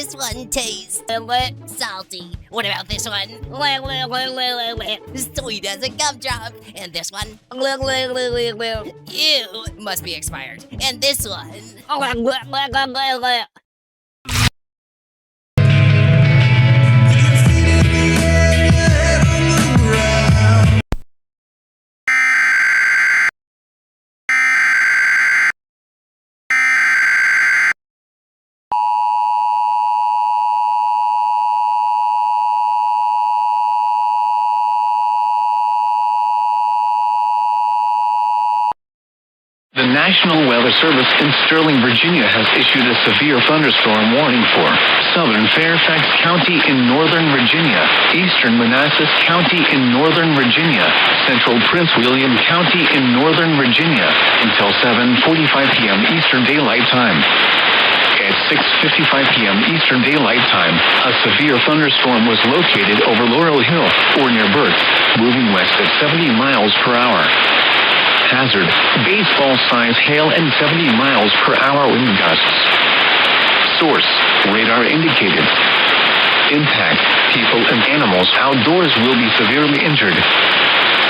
this one taste? Salty. What about this one? Sweet as a gumdrop. And this one? Ew, must be expired. And this one? The National Weather Service in Sterling, Virginia has issued a severe thunderstorm warning for southern Fairfax County in northern Virginia, eastern Manassas County in northern Virginia, central Prince William County in northern Virginia until 7:45 p.m. Eastern Daylight Time. At 6:55 p.m. Eastern Daylight Time, a severe thunderstorm was located over Laurel Hill or near Burt, moving west at 70 miles per hour. Hazard, baseball-size hail and 70 miles per hour wind gusts. Source, radar indicated. Impact, people and animals outdoors will be severely injured.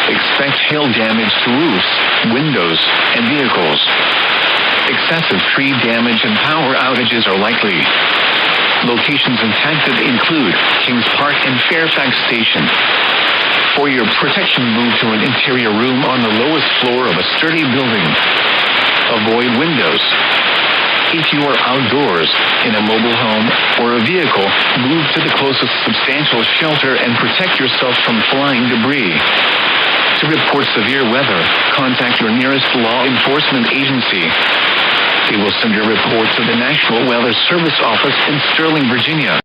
Expect hail damage to roofs, windows, and vehicles. Excessive tree damage and power outages are likely. Locations impacted include Kings Park and Fairfax Station. For your protection, move to an interior room on the lowest floor of a sturdy building. Avoid windows. If you are outdoors, in a mobile home or a vehicle, move to the closest substantial shelter and protect yourself from flying debris. To report severe weather, contact your nearest law enforcement agency. They will send your report to the National Weather Service office in Sterling, Virginia.